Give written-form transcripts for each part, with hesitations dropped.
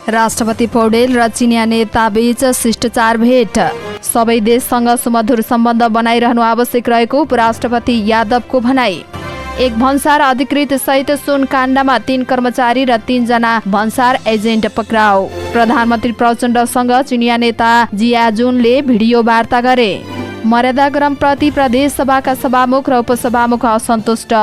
राष्ट्रपति पौडेल र चिनिया नेताबीच शिष्टाचार भेट। सबै देशसँग सुमधुर सम्बन्ध बनाइरहनु आवश्यक रहेको उपराष्ट्रपति यादवको भनाई। एक भन्सार अधिकृत सहित सुन काण्डमा 3 कर्मचारी र 3 जना भन्सार एजेन्ट पक्राउ। प्रधानमन्त्री प्रचण्डसँग चिनिया नेता जियाजुनले भिडियो वार्ता गरे। मर्यादा क्रमप्रति प्रदेश सभाका सभामुख र उपसभामुख असन्तुष्ट।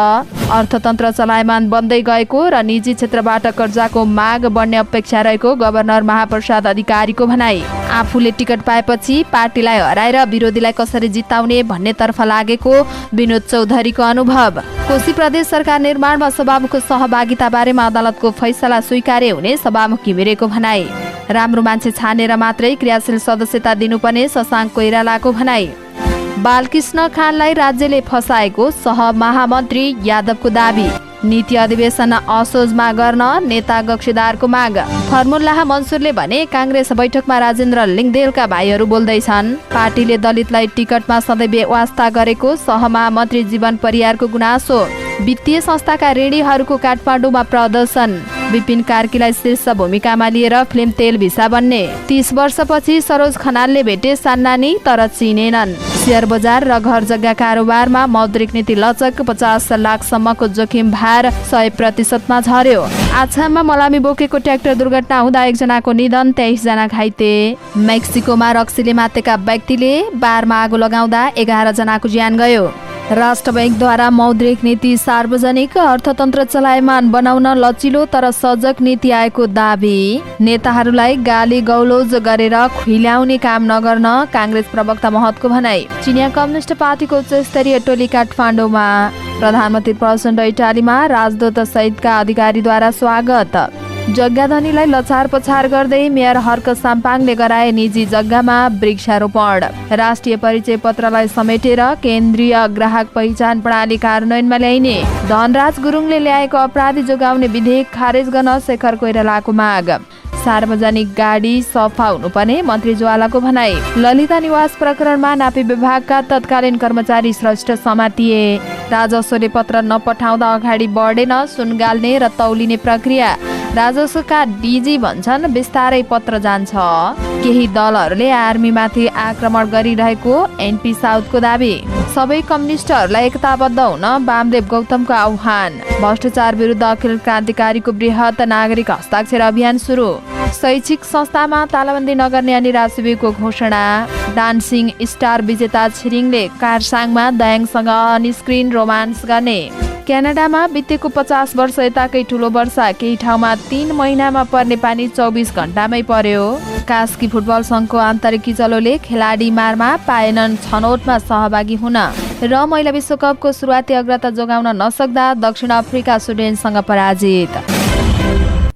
अर्थतन्त्र चलायमान बन्दै गएको र निजी क्षेत्रबाट कर्जाको माग बढ्ने अपेक्षा रहेको गभर्नर महाप्रसाद अधिकारीको भनाई। आफूले टिकट पाएपछि पार्टीलाई हराएर विरोधीलाई कसरी जिताउने भन्नेतर्फ लागेको विनोद चौधरीको अनुभव। कोशी प्रदेश सरकार निर्माणमा सभामुखको सहभागिता बारेमा अदालतको फैसला स्वीकार्य हुने सभामुख घिमिरेको भनाई। राम्रो मान्छे छानेर मात्रै क्रियाशील सदस्यता दिनुपर्ने शशाङ्क कोइरालाको भनाई। बालकृष्ण खानलाई राज्यले फसाएको सहमहामन्त्री यादवको दाबी। नीति अधिवेशन असोजमा गर्न नेता गक्षीदारको माग। फर्मुल्लाह मन्सुरले भने काङ्ग्रेस बैठकमा राजेन्द्र लिङदेलका भाइहरू बोल्दैछन्। पार्टीले दलितलाई टिकटमा सधैँ वास्ता गरेको सहमहामन्त्री जीवन परियारको गुनासो। वित्तीय संस्थाका ऋणीहरूको काठमाडौँमा प्रदर्शन। विपिन कार्कीलाई शीर्ष भूमिकामा लिएर फिल्म तेल भिसा बन्ने। 30 वर्षपछि सरोज खनालले भेटे सान्नानी तर चिनेनन्। शेयर बजार र घर जग्गा कारोबारमा मौद्रिक नीति लचक। 50 लाखसम्मको जोखिम भार 100% झर्यो। आछाममा मलामी बोकेको ट्र्याक्टर दुर्घटना हुँदा 1 जनाको निधन, 23 जना घाइते। मेक्सिकोमा रक्सीले मातेका व्यक्तिले बारमा आगो लगाउँदा 11 जनाको ज्यान गयो। राष्ट्र बैंकद्वारा मौद्रिक नीति सार्वजनिक अर्थतन्त्र चलायमान बनाउन लचिलो तर सजग नीति आएको दाबी। नेताहरूलाई गाली गौलोज गरेर खुइल्याउने काम नगर्न काङ्ग्रेस प्रवक्ता महतको भनाई। चिनिया कम्युनिस्ट पार्टीको उच्चस्तरीय टोली काठमाडौँमा। प्रधानमन्त्री प्रचण्ड इटालीमा राजदूत सहितका अधिकारीद्वारा स्वागत। जग्गाधनीलाई लछार पछार गर्दै मेयर हर्क साम्पाङले गराए निजी जग्गामा वृक्षारोपण। राष्ट्रिय परिचय पत्रलाई समेटेर केन्द्रीय ग्राहक पहिचान प्रणाली कार्यान्वयनमा ल्याइने। धनराज गुरुङले ल्याएको अपराधी जोगाउने विधेयक खारेज गर्न शेखर कोइरालाको माग। सार्वजनिक गाडी सफा हुनुपर्ने मन्त्री ज्वालाको भनाई। ललिता निवास प्रकरणमा नापी विभागका तत्कालीन कर्मचारी श्रेष्ठ समातिए। राजस्वले पत्र नपठाउँदा अगाडि बढेन सुनगाल्ने र तौलिने प्रक्रिया। राजस्वका डीजी भन्छन् बिस्तारै पत्र जान्छ। केही दलहरूले आर्मीमाथि आक्रमण गरिरहेको एनपी साउथको दाबी। सबै कम्युनिस्टहरूलाई एकताबद्ध हुन वामदेव गौतमको आह्वान। भ्रष्टाचार विरुद्ध अखिल क्रान्तिकारीको बृहत नागरिक हस्ताक्षर अभियान सुरु। शैक्षिक संस्थामा तालाबन्दी नगर्ने अनि राजसेवीको घोषणा। डान्सिङ स्टार विजेता छिरिङले कारसाङमा दयाङसँग अनस्क्रिन रोमान्स गर्ने। क्यानाडामा बितेको 50 वर्ष यताकै ठुलो वर्षा। केही ठाउँमा 3 महिनामा पर्ने पानी 24 घण्टामै पर्यो। कास्की फुटबल संघको आन्तरिक किचलोले खेलाडी मारमा पाएनन् छनौटमा सहभागी हुन। र महिला विश्वकपको सुरुवाती अग्रता जोगाउन नसक्दा दक्षिण अफ्रिका स्विडेनसँग पराजित।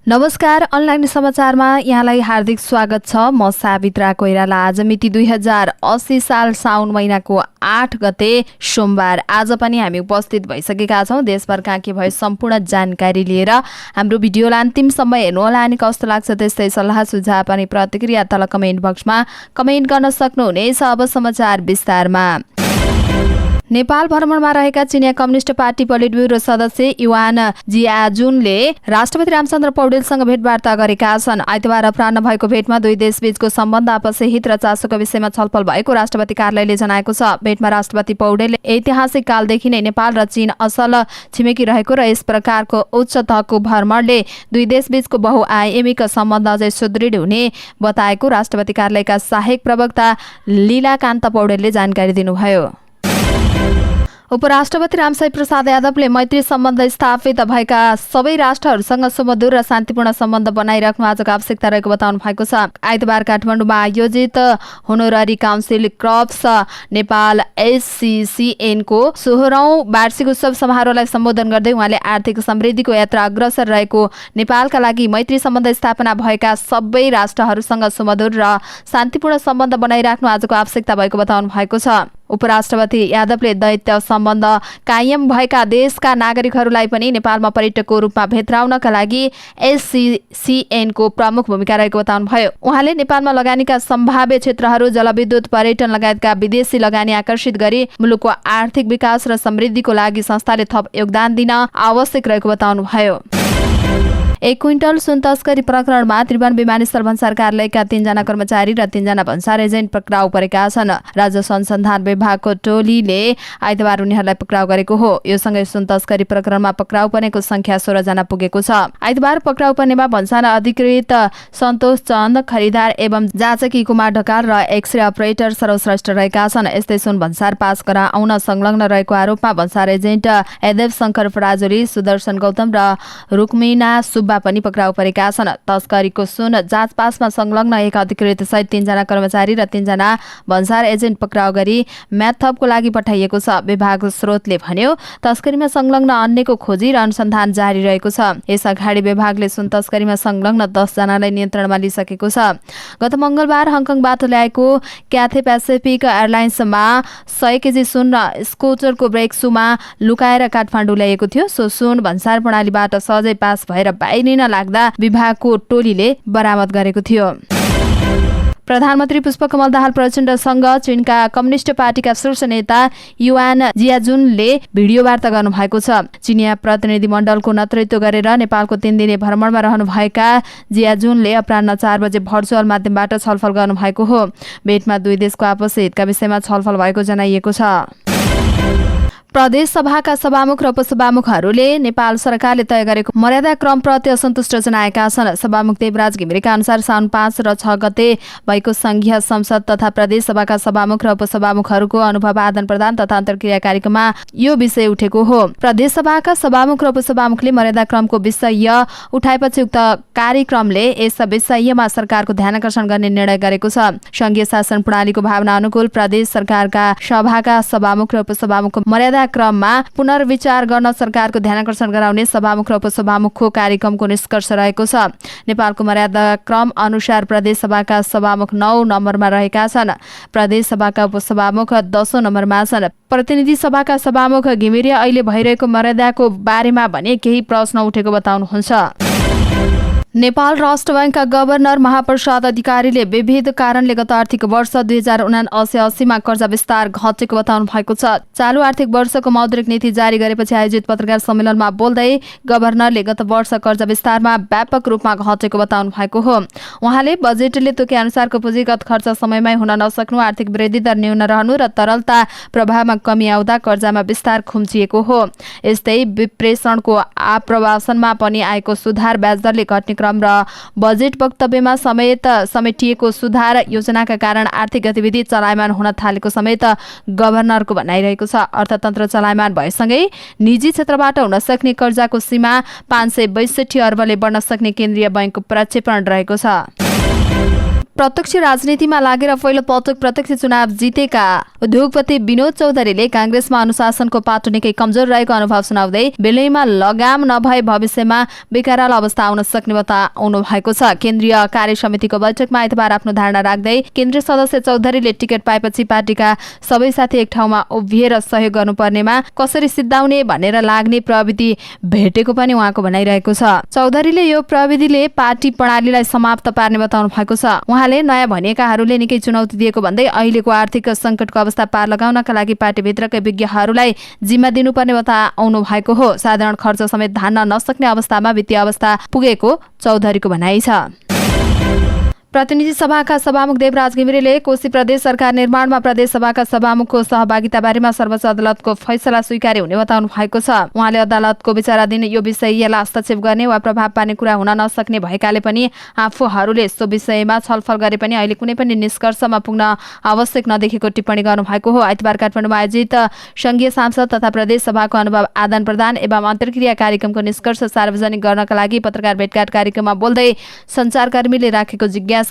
नमस्कार, अनलाइन समाचारमा यहाँलाई हार्दिक स्वागत छ। म सावित्रा कोइराला। आज मिति 2080 साल साउन महिनाको 8 गते सोमबार। आज पनि हामी उपस्थित भइसकेका छौँ देशभरका के भए सम्पूर्ण जानकारी लिएर। हाम्रो भिडियोलाई अन्तिमसम्म हेर्नुहोला अनि कस्तो लाग्छ त्यस्तै सल्लाह सुझाव अनि प्रतिक्रिया तल कमेन्ट बक्समा कमेन्ट गर्न सक्नुहुनेछ। अब समाचार विस्तारमा। नेपाल भ्रमणमा रहेका चिनिया कम्युनिस्ट पार्टी पोलिट ब्युरो सदस्य युवान जियाजुनले राष्ट्रपति रामचन्द्र पौडेलसँग भेटवार्ता गरेका छन्। आइतबार अपराह्न भएको भेटमा दुई देशबीचको सम्बन्ध, आपसी हित र चासोका विषयमा छलफल भएको राष्ट्रपति कार्यालयले जनाएको छ। भेटमा राष्ट्रपति पौडेलले ऐतिहासिक कालदेखि नै नेपाल र चीन असल छिमेकी रहेको र यस प्रकारको उच्च तहको भ्रमणले दुई देशबीचको बहुआयामिक सम्बन्ध अझै सुदृढ हुने बताएको राष्ट्रपति कार्यालयका सहायक प्रवक्ता लीलाकान्त पौडेलले जानकारी दिनुभयो। उपराष्ट्रपति रामसाई प्रसाद यादवले मैत्री सम्बन्ध स्थापित भएका सबै राष्ट्रहरूसँग सुमधुर र शान्तिपूर्ण सम्बन्ध बनाइराख्नु आजको आवश्यकता रहेको बताउनु भएको छ। आइतबार काठमाडौँमा आयोजित होनोररी काउन्सिल क्रप्स नेपाल एससीसीएनको 16औं वार्षिक उत्सव समारोहलाई सम्बोधन गर्दै उहाँले आर्थिक समृद्धिको यात्रा अग्रसर रहेको नेपालका लागि मैत्री सम्बन्ध स्थापना भएका सबै राष्ट्रहरूसँग सुमधुर र शान्तिपूर्ण सम्बन्ध बनाइराख्नु आजको आवश्यकता भएको बताउनु भएको छ। उपराष्ट्रपति यादवले दैत्य सम्बन्ध कायम भएका देशका नागरिकहरूलाई पनि नेपालमा पर्यटकको रूपमा भेट्राउनका लागि एससीसीएनको प्रमुख भूमिका रहेको बताउनुभयो। उहाँले नेपालमा लगानीका सम्भाव्य क्षेत्रहरू, जलविद्युत, पर्यटन लगायतका विदेशी लगानी आकर्षित गरी मुलुकको आर्थिक विकास र समृद्धिको लागि संस्थाले थप योगदान दिन आवश्यक रहेको बताउनुभयो। 1 क्विन्टल सुन तस्करी प्रकरणमा त्रिभुवन विमानस्थल भन्सार कार्यालयका 3 जना कर्मचारी र 3 जना भन्सार एजेन्ट पक्राउ परेका छन्। राजस्व अनुसन्धान विभागको टोलीले आइतबार उनीहरूलाई पक्राउ गरेको हो। यो सँगै सुन तस्करी प्रकरणमा पक्राउ पर्नेको संख्या 16 जना पुगेको छ। आइतबार पक्राउ पर्नेमा भन्सार अधिकृत सन्तोष चन्द, खरिदार एवं जाचकी कुमार ढकाल र एक्सरे अपरेटर सर्वश्रेष्ठ रहेका छन्। यस्तै सुन भन्सार पास गराउन संलग्न रहेको आरोपमा भन्सार एजेन्ट यदेव शङ्कर पराजुली, सुदर्शन गौतम र रुक्मिना सुब्बा पनि पक्राउ परेका छन्। तस्करीको सुन जाँच पासमा संलग्न एक अधिकृत सहित 3 जना कर्मचारी र 3 जना भन्सार एजेन्ट पक्राउ गरी म्याथपको लागि पठाइएको छ। विभाग स्रोतले भन्यो तस्करीमा संलग्न अन्यको खोजी र अनुसन्धान जारी रहेको छ। यसअगाडि विभागले सुन तस्करीमा संलग्न 10 जनालाई नियन्त्रणमा लिइसकेको छ। गत मंगलबार हङकङबाट ल्याएको क्याथे पेसिफिक एयरलाइन्समा 100 केजी सुन र स्कुटरको ब्रेक सुमा लुकाएर काठमाडौँ ल्याएको थियो। सो सुन भन्सार प्रणालीबाट सहजै पास भएर बाहिरिन लाग्दा विभागको टोलीले बरामद गरेको थियो। प्रधानमन्त्री पुष्पकमल दाहाल प्रचण्डसँग चीनका कम्युनिस्ट पार्टीका शीर्ष नेता युआन जियाजुनले भिडियो वार्ता गर्नुभएको छ। चीनिया प्रतिनिधिमण्डलको नेतृत्व गरेर नेपालको 3 दिने भ्रमणमा रहनुभएका जियाजुनले अपराह्न 4 बजे भर्चुअल माध्यमबाट छलफल गर्नुभएको हो। भेटमा दुई देशको आपसी हितका विषयमा छलफल भएको जनाइएको छ। प्रदेश सभाका सभामुख र उपसभामुखहरूले नेपाल सरकारले तय गरेको मर्यादा क्रमप्रति असन्तुष्ट जनाएका छन्। सभामुख देवराज घिमिरेका अनुसार साउन 5 र 6 गते भएको संघीय संसद तथा प्रदेश सभाका सभामुख र उपसभामुखहरूको अनुभव आदान प्रदान तथा अन्तर्क्रिया कार्यक्रममा यो विषय उठेको हो। प्रदेश सभाका सभामुख र उपसभामुखले मर्यादा क्रमको विषय उठाएपछि उक्त कार्यक्रमले यस विषयमा सरकारको ध्यानकर्षण गर्ने निर्णय गरेको छ। संघीय शासन प्रणालीको भावना अनुकूल प्रदेश सरकारका सभाका सभामुख र उपसभामुखको मर्यादा क्रममा पुनर्विचार गर्न सरकारको ध्यानकर्षण गराउने सभामुख र उपसभामुखको कार्यक्रमको निष्कर्ष रहेको छ। नेपालको मर्यादा क्रम अनुसार प्रदेश सभाका सभामुख 9 नम्बरमा रहेका छन्। प्रदेश सभाका उपसभामुख 10औं नम्बरमा छन्। प्रतिनिधि सभाका सभामुख घिमिरे अहिले भइरहेको मर्यादाको बारेमा भने केही प्रश्न उठेको बताउनुहुन्छ। नेपाल राष्ट्र बैंकका गभर्नर महाप्रसाद अधिकारीले विविध कारणले गत आर्थिक वर्ष 2079-80 मा कर्जा विस्तार घटेको बताउनु भएको छ। चालू आर्थिक वर्षको मौद्रिक नीति जारी गरेपछि आयोजित पत्रकार सम्मेलनमा बोल्दै गभर्नरले गत वर्ष कर्जा विस्तारमा व्यापक रूपमा घटेको बताउनु भएको हो। उहाँले बजेटले तोके अनुसारको पुँजीगत खर्च समयमै हुन नसक्नु, आर्थिक वृद्धि दर न्यून रहनु र तरलता प्रभावमा कमी आउँदा कर्जामा विस्तार खुम्चिएको हो। यस्तै विप्रेषणको आप्रवासनमा पनि आएको सुधार, ब्याजदरले घट्ने र बजेट वक्तव्यमा समेत समेटिएको सुधार योजनाका कारण आर्थिक गतिविधि चलायमान हुन थालेको समेत गभर्नरको भनाइरहेको छ। अर्थतन्त्र चलायमान भएसँगै निजी क्षेत्रबाट हुन सक्ने कर्जाको सीमा 562 अर्बले बढ्न सक्ने केन्द्रीय बैंकको प्रक्षेपण रहेको छ। प्रत्यक्ष राजनीतिमा लागेर पहिलो पटक प्रत्यक्ष चुनाव जितेका उद्योगपति विनोद चौधरीले कांग्रेसमा अनुशासनको पाटो निकै कमजोर रहेको अनुभव सुनाउँदै बेलैमा लगाम नभए भविष्यमा बेकाराल अवस्था आउन सक्ने बताउनु भएको छ। केन्द्रीय कार्य समितिको बैठकमा आइतबार आफ्नो धारणा राख्दै केन्द्रीय सदस्य चौधरीले टिकट पाएपछि पार्टीका सबै साथी एक ठाउँमा उभिएर सहयोग गर्नुपर्नेमा कसरी सिद्धाउने भनेर लाग्ने प्रविधि भेटेको पनि उहाँको भनाइरहेको छ। चौधरीले यो प्रविधिले पार्टी प्रणालीलाई समाप्त पार्ने बताउनु भएको छ। उहाँले नयाँ भनिएकाहरूले निकै चुनौती दिएको भन्दै अहिलेको आर्थिक संकटको अवस्था पार लगाउनका लागि पार्टीभित्रकै विज्ञहरूलाई जिम्मा दिनुपर्ने बताउनु भएको हो। साधारण खर्च समेत धान्न नसक्ने अवस्थामा वित्तीय अवस्था पुगेको चौधरीको भनाइ छ। प्रतिनिधि सभाका सभामुख देवराज घिमिरेले कोशी प्रदेश सरकार निर्माणमा प्रदेश सभाका सभामुखको सहभागिता बारेमा सर्वोच्च अदालतको फैसला स्वीकार्य हुने बताउनु भएको छ। उहाँले अदालतको विचाराधीन यो विषयलाई हस्तक्षेप गर्ने वा प्रभाव पार्ने कुरा हुन नसक्ने भएकाले पनि आफूहरूले सो विषयमा छलफल गरे पनि अहिले कुनै पनि निष्कर्षमा पुग्न आवश्यक नदेखेको टिप्पणी गर्नुभएको हो। आइतबार काठमाडौँमा आयोजित संघीय सांसद तथा प्रदेश सभाको अनुभव आदान प्रदान एवं अन्तर्क्रिया कार्यक्रमको निष्कर्ष सार्वजनिक गर्नका लागि पत्रकार भेटघाट कार्यक्रममा बोल्दै सञ्चारकर्मीले राखेको जिज्ञासाको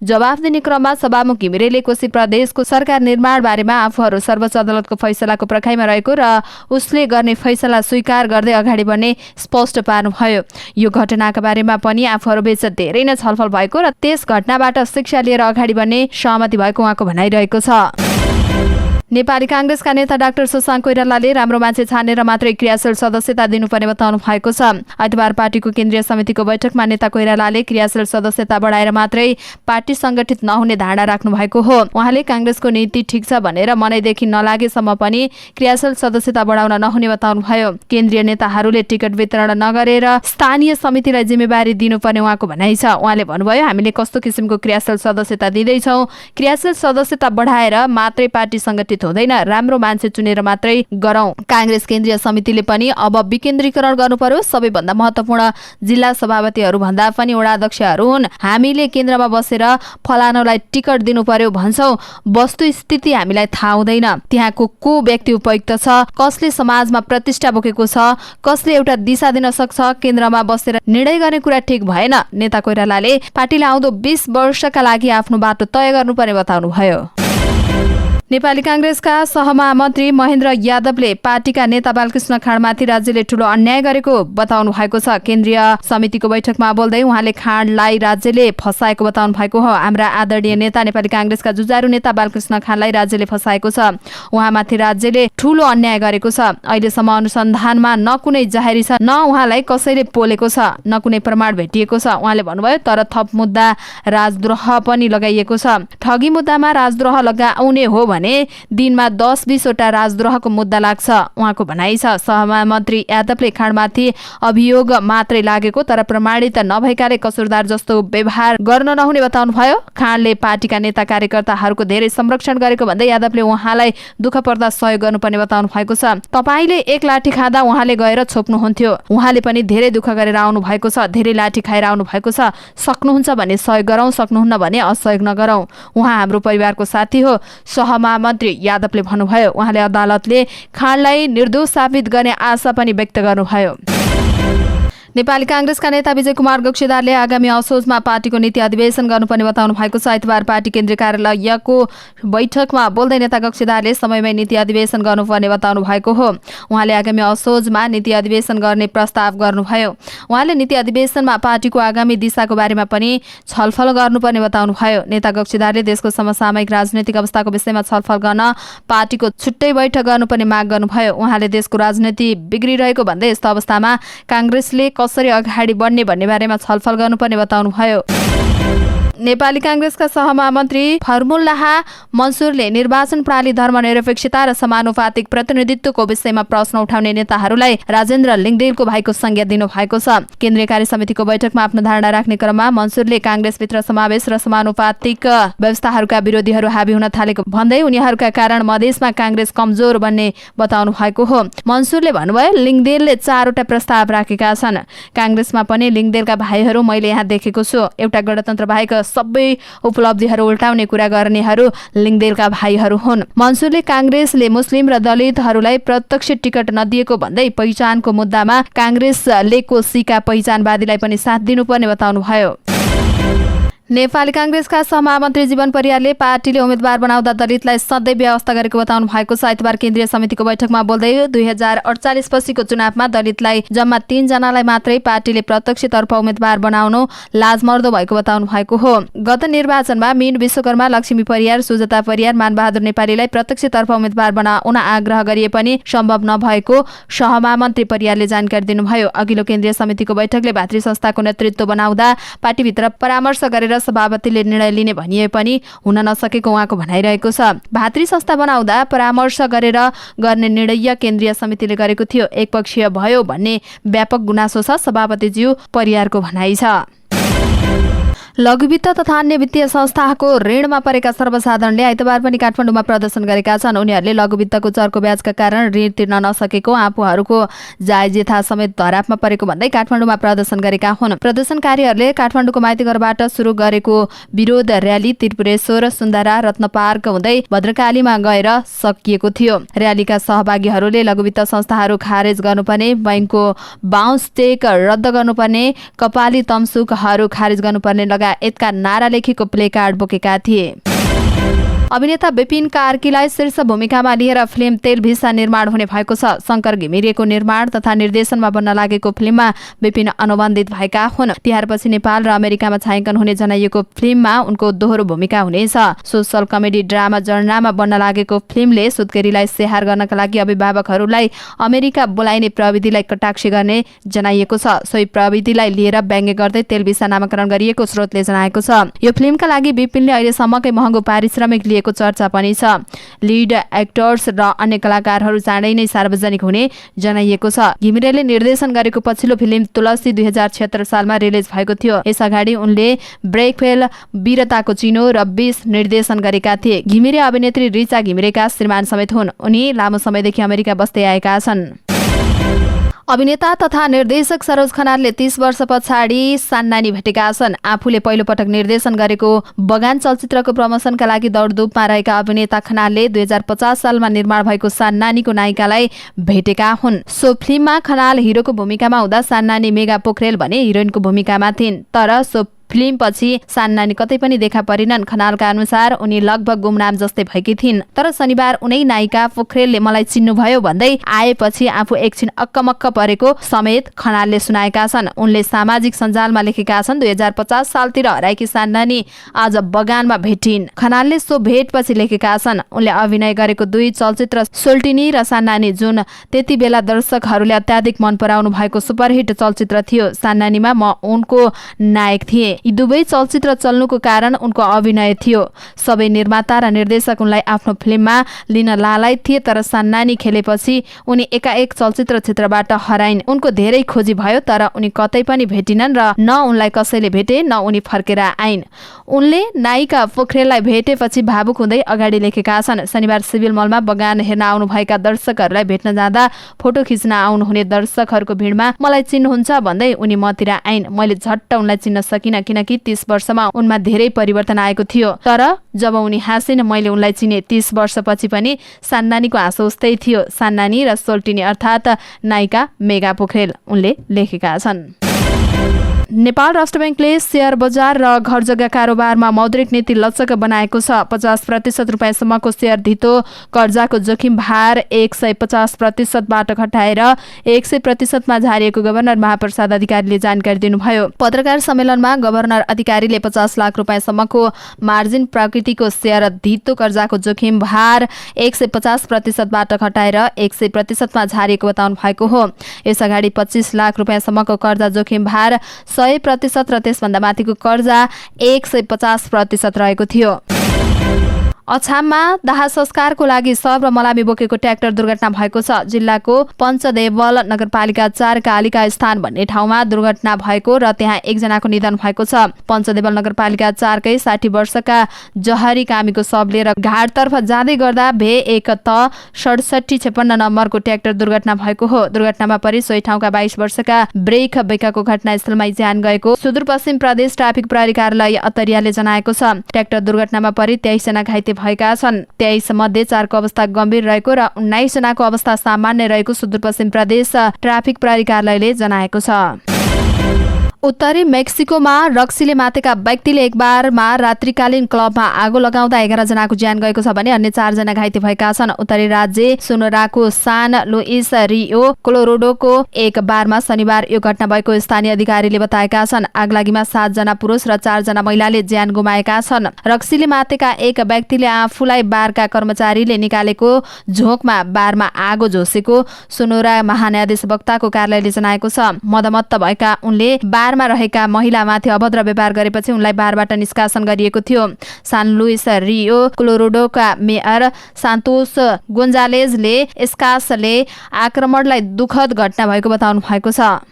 जवाफ दिने क्रममा सभामुख घिमिरेले कोशी प्रदेशको सरकार निर्माण बारेमा आफूहरू सर्वोच्च अदालतको फैसलाको पर्खाइमा रहेको र उसले गर्ने फैसला स्वीकार गर्दै अगाडि बढ्ने स्पष्ट पार्नुभयो। यो घटनाका बारेमा पनि आफूहरूबीच धेरै नै छलफल भएको र त्यस घटनाबाट शिक्षा लिएर अगाडि बढ्ने सहमति भएको उहाँको भनाइरहेको छ। नेपाली कांग्रेसका नेता डाक्टर शशाङ्क कोइरालाले राम्रो मान्छे छानेर मात्रै क्रियाशील सदस्यता दिनुपर्ने बताउनु भएको छ। आइतबार पार्टीको केन्द्रीय समितिको बैठकमा नेता कोइरालाले क्रियाशील सदस्यता बढाएर मात्रै पार्टी संगठित नहुने धारणा राख्नु भएको हो। उहाँले कांग्रेसको नीति ठिक छ भनेर मनैदेखि नलागेसम्म पनि क्रियाशील सदस्यता बढाउन नहुने बताउनुभयो। केन्द्रीय नेताहरूले टिकट वितरण नगरेर स्थानीय समितिलाई जिम्मेवारी दिनुपर्ने उहाँको भनाइ छ। उहाँले भन्नुभयो, हामीले कस्तो किसिमको क्रियाशील सदस्यता दिँदैछौँ, क्रियाशील सदस्यता बढाएर मात्रै पार्टी संगठित हुँदैन, राम्रो मान्छे चुनेर मात्रै गरौं। कांग्रेस केन्द्रीय समितिले पनि अब विकेन्द्रीकरण गर्नु पर्यो। सबैभन्दा महत्त्वपूर्ण जिल्ला सभापतिहरू भन्दा पनि वडाध्यक्षहरू हुन्। हामीले केन्द्रमा बसेर फलानालाई टिकट दिनु पर्यो भन्छौं, वस्तुस्थिति हामीलाई थाहा हुँदैन। त्यहाँको को व्यक्ति उपयुक्त छ, कसले समाजमा प्रतिष्ठा बोकेको छ, कसले एउटा दिशा दिन सक्छ, केन्द्रमा बसेर निर्णय गर्ने कुरा ठिक भएन। नेता कोइरालाले पार्टीले आउँदो 20 वर्षका लागि आफ्नो बाटो तय गर्नुपर्ने बताउनुभयो। नेपाली कांग्रेसका सहमहामन्त्री महेन्द्र यादवले पार्टीका नेता बालकृष्ण खाँडमाथि राज्यले ठूलो अन्याय गरेको बताउनु भएको छ। केन्द्रीय समितिको बैठकमा बोल्दै उहाँले खाँडलाई राज्यले फसाएको बताउनु भएको हो। हाम्रा आदरणीय नेता नेपाली कांग्रेसका जुझारु नेता बालकृष्ण खाँडलाई राज्यले फसाएको छ। उहाँमाथि राज्यले ठूलो अन्याय गरेको छ। अहिलेसम्म अनुसन्धानमा न कुनै जाहेरी छ, न उहाँलाई कसैले पोलेको छ, न कुनै प्रमाण भेटिएको छ। उहाँले भन्नुभयो, तर थप मुद्दा राजद्रोह पनि लगाइएको छ। ठगी मुद्दामा राजद्रोह लगाउने हो भने दिनमा 10-20 वटा राजद्रोहको मुद्दा लाग्छ, उहाँको भनाइ छ। सहमन्त्री यादवले खाँडमाथि अभियोग मात्रै लागेको तर प्रमाणित नभएकाले कसुरदार जस्तो व्यवहार गर्न नहुने बताउनुभयो। खाँडले पार्टीका नेता कार्यकर्ताहरूको धेरै संरक्षण गरेको भन्दै यादवले उहाँलाई दुःख पर्दा सहयोग गर्नुपर्ने बताउनु भएको छ। तपाईले एक लाठी खाँदा उहाँले गएर छोप्नुहुन्थ्यो, उहाँले पनि धेरै दुःख गरेर आउनु भएको छ, धेरै लाठी खाएर आउनु भएको छ। सक्नुहुन्छ भने सहयोग गरौं, सक्नुहुन्न भने असहयोग नगरौं। उहाँ हाम्रो परिवारको साथी हो, सहमहामन्त्री यादवले भन्नुभयो। उहाँले अदालतले खाँडलाई निर्दोष साबित गर्ने आशा पनि व्यक्त गर्नुभयो। नेपाली कांग्रेसका नेता विजय कुमार गौक्षेदारले आगामी असोजमा पार्टीको नीति अधिवेशन गर्नुपर्ने बताउनु भएको छ। आइतबार पार्टी केन्द्रीय कार्यालयको बैठकमा बोल्दै नेता गौक्षेदारले समयमै नीति अधिवेशन गर्नुपर्ने बताउनु भएको हो। उहाँले आगामी असोजमा नीति अधिवेशन गर्ने प्रस्ताव गर्नुभयो। उहाँले नीति अधिवेशनमा पार्टीको आगामी दिशाको बारेमा पनि छलफल गर्नुपर्ने बताउनुभयो। नेता गौक्षेदारले देशको समसामयिक राजनैतिक अवस्थाको विषयमा छलफल गर्न पार्टीको छुट्टै बैठक गर्नुपर्ने माग गर्नुभयो। उहाँले देशको राजनीति बिग्रिरहेको भन्दै यस्तो अवस्थामा कांग्रेसले कसरी अगाडि बढ्ने भन्ने बारेमा छलफल गर्नुपर्ने बताउनुभयो। नेपाली कांग्रेसका सहमहामन्त्री फर्मुल्लाह मन्सुरले निर्वाचन प्रणाली धर्मनिरपेक्षता र समानुपातिक प्रतिनिधित्वको विषयमा प्रश्न उठाउने नेताहरूलाई राजेन्द्र लिङदेलको भाइको संज्ञा दिनु भएको छ। केन्द्रीय कार्य समितिको बैठकमा आफ्नो धारणा राख्ने क्रममा मन्सुरले कांग्रेसभित्र समावेश र समानुपातिक व्यवस्थाहरूका विरोधीहरू हाबी हुन थालेको भन्दै उनीहरूका कारण मधेसमा कांग्रेस कमजोर बन्ने बताउनु भएको हो। मन्सुरले भन्नुभयो, लिङदेलले 4 वटा प्रस्ताव राखेका छन्। कांग्रेसमा पनि लिङदेलका भाइहरू मैले यहाँ देखेको छु। एउटा गणतन्त्र बाहेक सबै उपलब्धिहरू उल्टाउने कुरा गर्नेहरू लिङदेलका भाइहरू हुन्। मन्सुरले कांग्रेसले मुस्लिम र दलितहरूलाई प्रत्यक्ष टिकट नदिएको भन्दै पहिचानको मुद्दामा कांग्रेसले कोशीका पहिचानवादीलाई पनि साथ दिनुपर्ने बताउनुभयो। नेपाली कांग्रेसका सहमहामन्त्री जीवन परियारले पार्टीले उम्मेदवार बनाउँदा दलितलाई सधैँ व्यवस्था गरेको बताउनु भएको छ। आइतबार केन्द्रीय समितिको बैठकमा बोल्दै 2048 पछिको चुनावमा दलितलाई जम्मा 3 जनालाई मात्रै पार्टीले प्रत्यक्षतर्फ उम्मेदवार बनाउनु लाजमर्दो भएको बताउनु भएको हो। गत निर्वाचनमा मीन विश्वकर्मा, लक्ष्मी परियार, सुजता परियार, मानबहादुर नेपालीलाई प्रत्यक्षतर्फ उम्मेदवार बनाउन आग्रह गरिए पनि सम्भव नभएको सहमहामन्त्री परियारले जानकारी दिनुभयो। अघिल्लो केन्द्रीय समितिको बैठकले भातृ संस्थाको नेतृत्व बनाउँदा पार्टीभित्र परामर्श गरेर सभापतिले निर्णय लिने भनिए पनि हुन नसकेको उहाँको भनाइरहेको छ। भातृ संस्था बनाउँदा परामर्श गरेर गर्ने निर्णय केन्द्रीय समितिले गरेको थियो, एकपक्षीय भयो भन्ने व्यापक गुनासो छ, सभापतिज्यू परियारको भनाइ छ। लघुवित्त तथा अन्य वित्तीय संस्थाको ऋणमा परेका सर्वसाधारणले आइतबार पनि काठमाडौँमा प्रदर्शन गरेका छन्। उनीहरूले लघुवित्तको चर्को ब्याजका कारण ऋण तिर्न नसकेको, आफूहरूको जायज यथा समेत धरापमा परेको भन्दै काठमाडौँमा प्रदर्शन गरेका हुन्। प्रदर्शनकारीहरूले काठमाडौँको माइतीघरबाट सुरु गरेको विरोध र्याली त्रिपुरेश्वर, सुन्दरा, रत्नपार्क हुँदै भद्रकालीमा गएर सकिएको थियो। र्यालीका सहभागीहरूले लघुवित्त संस्थाहरू खारेज गर्नुपर्ने, बैंकको बाउन्स चेक रद्द गर्नुपर्ने, कपाली तमसुकहरू खारेज गर्नुपर्ने लगायतका नारा लेखेको प्लेकार्ड बोकेका थिए। अभिनेता विपिन कार्कीलाई शीर्ष भूमिकामा लिएर फिल्म तेल भिसा निर्माण हुने भएको छ। शंकर घिमिरेको निर्माण तथा निर्देशनमा बन्न लागेको फिल्ममा विपिन अनुबन्धित भएका हुन्। तिहारपछि नेपाल र अमेरिकामा छायाङ्कन हुने जनाइएको फिल्ममा उनको दोहोरो भूमिका हुनेछ। सोशल कमेडी ड्रामा जर्नामा बन्न लागेको फिल्मले सुत्केरीलाई स्याहार गर्नका लागि अभिभावकहरूलाई अमेरिका बोलाइने प्रविधिलाई कटाक्ष गर्ने जनाइएको छ। सोही प्रविधिलाई लिएर व्यङ्ग्य गर्दै तेल भिसा नामाकरण गरिएको स्रोतले जनाएको छ। यो फिल्मका लागि विपिनले अहिलेसम्मकै महँगो पारिश्रमिक लिएको चर्चा पनि छ। लिड एक्टर्स र अन्य कलाकारहरू चाँडै नै सार्वजनिक हुने जनाइएको छ। घिमिरेले निर्देशन गरेको पछिल्लो फिल्म तुलसी 2076 सालमा रिलिज भएको थियो। यसअगाडि उनले ब्रेकफेल, वीरताको चिनो र 20 निर्देशन गरेका थिए। घिमिरे अभिनेत्री रिचा घिमिरेका श्रीमान समेत हुन्। उनी लामो समयदेखि अमेरिका बस्दै आएका छन्। अभिनेता तथा निर्देशक सरोज खनालले 30 वर्ष पछाडि सान्नानी भेटेका छन्। आफूले पहिलो पटक निर्देशन गरेको बगान चलचित्रको प्रमोसनका लागि दौडधुपमा रहेका अभिनेता खनालले 2050 सालमा निर्माण भएको सान्नानीको नायिकालाई भेटेका हुन्। सो फिल्ममा खनाल हिरोको भूमिकामा हुँदा सान्नानी मेगा पोखरेल भने हिरोइनको भूमिकामा थिइन्। तर सो फिल्मपछि सान्नानी कतै पनि देखा परिनन्। खनालका अनुसार उनी लगभग गुमनाम जस्तै भएकी थिइन्। तर शनिबार उनै नायिका पोखरेलले मलाई चिन्नुभयो भन्दै आएपछि आफू एकछिन अक्कमक्क परेको समेत खनालले सुनाएका छन्। उनले सामाजिक सञ्जालमा लेखेका छन्, 2050 सालतिर हराएकी सान्नानी आज बगानमा भेटिन्। खनालले सो भेटपछि लेखेका छन्, उनले अभिनय गरेको 2 चलचित्र सोल्टिनी र सान्नानी जुन त्यति बेला दर्शकहरूले अत्याधिक मन पराउनु भएको सुपरहिट चलचित्र थियो। सान्नानीमा म उनको नायक थिएँ। यी दुवै चलचित्र चल्नुको कारण उनको अभिनय थियो। सबै निर्माता र निर्देशक उनलाई आफ्नो फिल्ममा लिन लालायत थिए। तर सान्नानी खेलेपछि उनी एकाएक चलचित्र क्षेत्रबाट हराइन्। उनको धेरै खोजी भयो तर उनी कतै पनि भेटिनन् र न उनलाई कसैले भेटे न उनी फर्केर आइन्। उनले नायिका पोखरेललाई भेटेपछि भावुक हुँदै अगाडि लेखेका छन्, शनिबार सिभिल मलमा बगान हेर्न आउनुभएका दर्शकहरूलाई भेट्न जाँदा फोटो खिच्न आउनुहुने दर्शकहरूको भिडमा मलाई चिन्नुहुन्छ भन्दै उनी मतिर आइन्। मैले झट्ट उनलाई चिन्न सकिनँ किनकि 30 वर्षमा उनमा धेरै परिवर्तन आएको थियो। तर जब उनी हाँसिन् मैले उनलाई चिने। 30 वर्षपछि पनि सान्नानीको हाँसो उस्तै थियो। सान्नानी र सोल्टिनी अर्थात् नायिका मेगा पोखरेल, उनले लेखेका छन्। नेपाल राष्ट्र बैंकले शेयर बजार र घर जग्गा कारोबारमा मौद्रिक नीति लचक बनाएको छ। 50% रुपैयाँसम्मको शेयर धितो कर्जाको जोखिम भार 150%बाट घटाएर 100%मा झारिएको गभर्नर महाप्रसाद अधिकारीले जानकारी दिनुभयो। पत्रकार सम्मेलनमा गभर्नर अधिकारीले 50 लाख रुपैयाँसम्मको मार्जिन प्रकृतिको शेयर धितो कर्जाको जोखिम भार 150%बाट घटाएर 100%मा झारिएको बताउनु भएको हो। यसअगाडि 25 लाख रुपैयाँसम्मको कर्जा जोखिम भार 100% र त्यसभन्दा माथिको कर्जा 150% रहेको थियो। अछाममा दाह संस्कारको लागि शव र मलामी बोकेको ट्र्याक्टर दुर्घटना भएको छ। जिल्लाको पञ्चदेवल नगरपालिका 4 कालिका स्थान भन्ने ठाउँमा दुर्घटना भएको र त्यहाँ एकजनाको निधन भएको छ। पञ्चदेवल नगरपालिका 4 कै 60 वर्षका जहरी कामीको शव लिएर घाटतर्फ जाँदै गर्दा भे 1 त 6756 नम्बरको ट्र्याक्टर दुर्घटना भएको हो। दुर्घटनामा परि सोही ठाउँका 22 वर्षका ब्रेक बेकाको घटनास्थलमै ज्यान गएको सुदूरपश्चिम प्रदेश ट्राफिक प्रहरी कार्यालय अतरियाले जनाएको छ। ट्र्याक्टर दुर्घटनामा परि 23 जना घाइते भएका छन्। 23 मध्ये 4 को अवस्था गम्भीर रहेको र 19 जनाको अवस्था सामान्य रहेको सुदूरपश्चिम प्रदेश ट्राफिक प्रहरी कार्यालयले जनाएको छ। उत्तरी मेक्सिकोमा रक्सीले मातेका व्यक्तिले एक बारमा रात्रिकालीन क्लबमा आगो लगाउँदा 11 जनाको ज्यान गएको छ भने अन्य 4 जना घाइते भएका छन्। उत्तरी राज्य सोनोराको सान लुइस रियो कोलोराडोको एक बारमा शनिबार यो घटना भएको स्थानीय अधिकारीले बताएका छन्। आगलागीमा 7 जना पुरुष र 4 जना महिलाले ज्यान गुमाएका छन्। रक्सीले मातेका एक व्यक्तिले आफूलाई बारका कर्मचारीले निकालेको झोकमा बारमा आगो झोसेको सोनोरा महान्यायाधीश वक्ताको कार्यालयले जनाएको छ। मदमत्त भएका उनले बारमा रहेका महिलामाथि अभद्र व्यवहार गरेपछि उनलाई बारबाट निष्कासन गरिएको थियो। सान लुइस रियो कोलोराडोका मेयर सान्तोस गोन्जालेजले एस्कासले आक्रमणलाई दुःखद घटना भएको बताउनु भएको छ।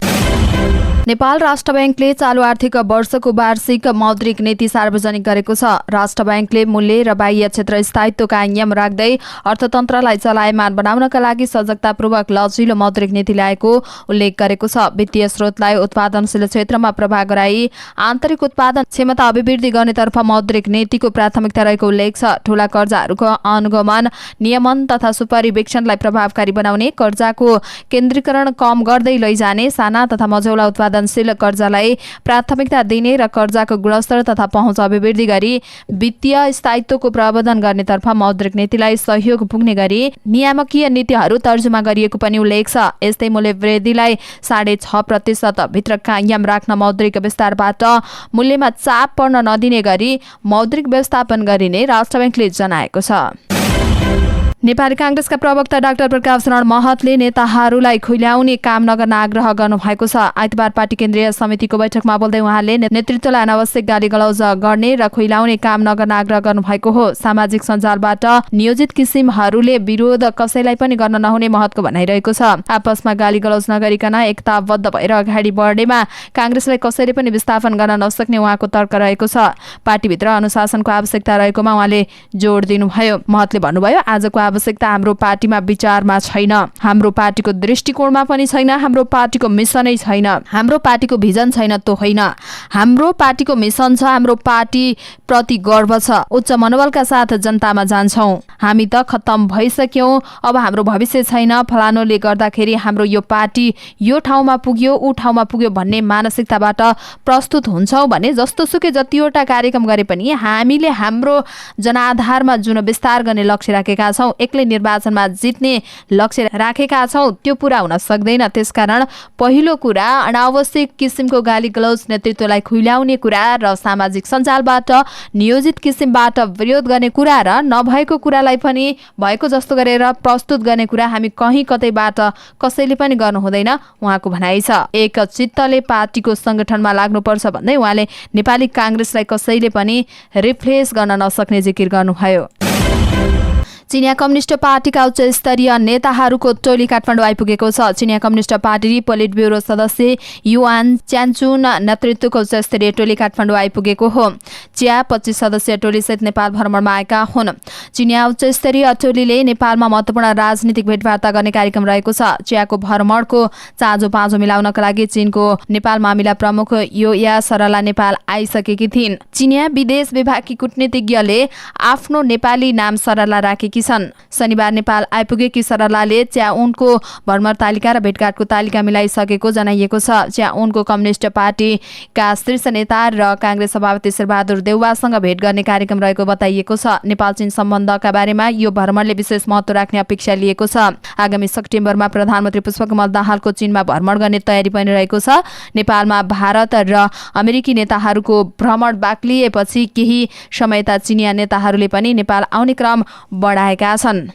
नेपाल राष्ट्र बैंकले चालू आर्थिक वर्षको वार्षिक मौद्रिक नीति सार्वजनिक गरेको छ। राष्ट्र बैंकले मूल्य र बाह्य क्षेत्र स्थायित्व कायम राख्दै अर्थतन्त्रलाई चलायमान बनाउनका लागि सजगतापूर्वक लचिलो मौद्रिक नीति ल्याएको उल्लेख गरेको छ। वित्तीय स्रोतलाई उत्पादनशील क्षेत्रमा प्रभाव गराई आन्तरिक उत्पादन क्षमता अभिवृद्धि गर्नेतर्फ मौद्रिक नीतिको प्राथमिकता रहेको उल्लेख छ। ठूला कर्जाहरूको अनुगमन, नियमन तथा सुपरिवेक्षणलाई प्रभावकारी बनाउने, कर्जाको केन्द्रीकरण कम गर्दै लैजाने, साना तथा मझौला उत्पादन उत्पादनशील कर्जालाई प्राथमिकता दिने र कर्जाको गुणस्तर तथा पहुँच अभिवृद्धि गरी वित्तीय स्थायित्वको प्रबन्धन गर्नेतर्फ मौद्रिक नीतिलाई सहयोग पुग्ने गरी नियामकीय नीतिहरू तर्जुमा गरिएको पनि उल्लेख छ। यस्तै मूल्य वृद्धिलाई 6.5% भित्र कायम राख्न मौद्रिक विस्तारबाट मूल्यमा चाप पर्न नदिने गरी मौद्रिक व्यवस्थापन गरिने राष्ट्र बैंकले जनाएको छ। नेपाली कांग्रेसका प्रवक्ता डाक्टर प्रकाश शरण महतले नेताहरूलाई खुल्याउने काम नगर्न आग्रह गर्नुभएको छ। आइतबार पार्टी केन्द्रीय समितिको बैठकमा बोल्दै उहाँले नेतृत्वलाई अनावश्यक गालीगलौज गर्ने र खुल्याउने काम नगर्न आग्रह गर्नुभएको हो। सामाजिक सञ्जालबाट नियोजित किसिमहरूले विरोध कसैलाई पनि गर्न नहुने महतको भनाइरहेको छ। आपसमा गालीगलौज नगरिकन एकताबद्ध भएर अगाडि बढ्नेमा कांग्रेसलाई कसैले पनि विस्थापन गर्न नसक्ने उहाँको तर्क रहेको छ। पार्टीभित्र अनुशासनको आवश्यकता रहेकोमा उहाँले जोड दिनुभयो। महतले भन्नुभयो, आजको आवश्यकता हाम्रो पार्टीमा विचारमा छैन, हाम्रो पार्टीको दृष्टिकोणमा पनि छैन, हाम्रो पार्टीको मिसनै छैन, हाम्रो पार्टीको भिजन छैन, त्यो होइन। हाम्रो पार्टीको मिसन छ, हाम्रो पार्टी प्रति गर्व छ। उच्च मनोबलका साथ जनतामा जान्छौं। हामी त खत्तम भइसक्यौं, अब हाम्रो भविष्य छैन। फलानोले गर्दाखेरि हाम्रो यो पार्टी यो ठाउँमा पुग्यो, ऊ ठाउँमा पुग्यो भन्ने मानसिकताबाट प्रस्तुत हुन्छौं भने जस्तोसुकै जतिवटा कार्यक्रम गरे पनि हामीले हाम्रो जनाधारमा जुन विस्तार गर्ने लक्ष्य राखेका छौं, एक्लै निर्वाचनमा जित्ने लक्ष्य राखेका छौं, त्यो पूरा हुन सक्दैन। त्यसकारण पहिलो कुरा अनावश्यक किसिमको गालीगलौज, नेतृत्वलाई खुल्याउने कुरा र सामाजिक सञ्जालबाट नियोजित किसिमबाट विरोध गर्ने कुरा र नभएको कुरालाई पनि भएको जस्तो गरेर प्रस्तुत गर्ने कुरा हामी कहीँ कतैबाट कसैले पनि गर्नु हुँदैन, उहाँको भनाइ छ। एक चित्तले पार्टीको संगठनमा लाग्नुपर्छ भन्दै उहाँले नेपाली कांग्रेसलाई कसैले पनि रिप्लेस गर्न नसक्ने जिकिर गर्नुभयो। चिनिया कम्युनिस्ट पार्टीका उच्च स्तरीय नेताहरूको टोली काठमाडौँ आइपुगेको छ। चिनिया कम्युनिस्ट पार्टी पोलिट ब्युरो सदस्य युआन च्यान्चुन नेतृत्वको उच्च स्तरीय टोली काठमाडौँ आइपुगेको हो। च्या 25 सदस्यीय टोलीसहित नेपाल भ्रमणमा आएका हुन्। चिनिया उच्च स्तरीय टोलीले नेपालमा महत्त्वपूर्ण राजनीतिक भेटवार्ता गर्ने कार्यक्रम रहेको छ। च्याको भ्रमणको चाँजो पाँजो मिलाउनका लागि चीनको नेपाल मामिला प्रमुख योया सरला नेपाल आइसकेकी थिइन्। चिनिया विदेश विभागकी कूटनीतिज्ञले आफ्नो नेपाली नाम सरला राखेकी छन्। शनिबार नेपाल आइपुगेकी सरलाले च्या उनको भ्रमण तालिका र भेटघाटको तालिका मिलाइसकेको जनाइएको छ। च्या उनको कम्युनिस्ट पार्टीका शीर्ष नेता र कांग्रेस सभापति शेरबहादुर देउवासँग भेट गर्ने कार्यक्रम रहेको बताइएको छ। नेपाल चीन सम्बन्धका बारेमा यो भ्रमणले विशेष महत्त्व राख्ने अपेक्षा लिएको छ। आगामी सेप्टेम्बरमा प्रधानमन्त्री पुष्पकमल दाहालको चीनमा भ्रमण गर्ने तयारी पनि रहेको छ। नेपालमा भारत र अमेरिकी नेताहरूको भ्रमण बाक्लिएपछि केही समयता चिनिया नेताहरूले पनि नेपाल आउने क्रम बढाएका छन्।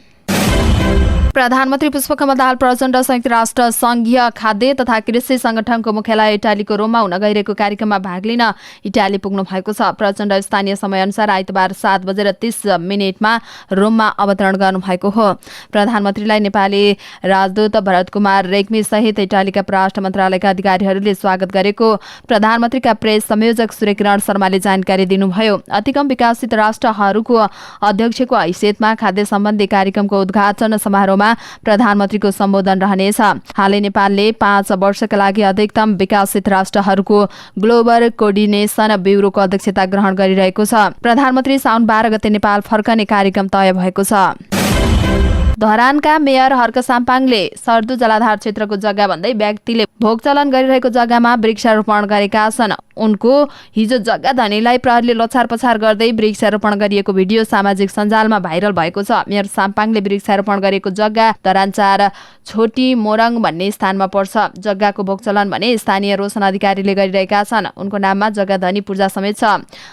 प्रधानमन्त्री पुष्पकमल दाहाल प्रचण्ड संयुक्त राष्ट्र संघीय खाद्य तथा कृषि संगठनको मुख्यालय इटालीको रोममा हुन गइरहेको कार्यक्रममा भाग लिन इटाली पुग्नु भएको छ। प्रचण्ड स्थानीय समयअनुसार आइतबार 7:30 रोममा अवतरण गर्नुभएको हो। प्रधानमन्त्रीलाई नेपाली राजदूत भरत कुमार रेग्मी सहित इटालीका परराष्ट्र मन्त्रालयका अधिकारीहरूले स्वागत गरेको प्रधानमन्त्रीका प्रेस संयोजक सूर्यकिरण शर्माले जानकारी दिनुभयो। अतिकम विकसित राष्ट्रहरूको अध्यक्षको हैसियतमा खाद्य सम्बन्धी कार्यक्रमको उद्घाटन समारोह प्रधानमन्त्रीको सम्बोधन रहनेछ। हालै नेपालले 5 वर्षका लागि अधिकतम विकसित राष्ट्रहरूको ग्लोबल कोर्डिनेसन ब्युरोको अध्यक्षता ग्रहण गरिरहेको छ। प्रधानमन्त्री साउन 12 गते नेपाल फर्कने कार्यक्रम तय भएको छ। धरानका मेयर हर्क साम्पाङले सर्दु जलाधार क्षेत्रको जग्गा भन्दै व्यक्तिले भोग चलन गरिरहेको जग्गामा वृक्षारोपण गरेका छन्। उनको हिजो जग्गा धनीलाई प्रहरीले लछारपछार गर्दै वृक्षारोपण गरिएको भिडियो सामाजिक सञ्जालमा भाइरल भएको छ। मेयर साम्पाङले वृक्षारोपण गरेको जग्गा धरान 4 छोटी मोरङ भन्ने स्थानमा पर्छ। जग्गाको भोग चलन भने स्थानीय रोशन अधिकारीले गरिरहेका छन्। उनको नाममा जग्गा धनी पूर्जा समेत छ।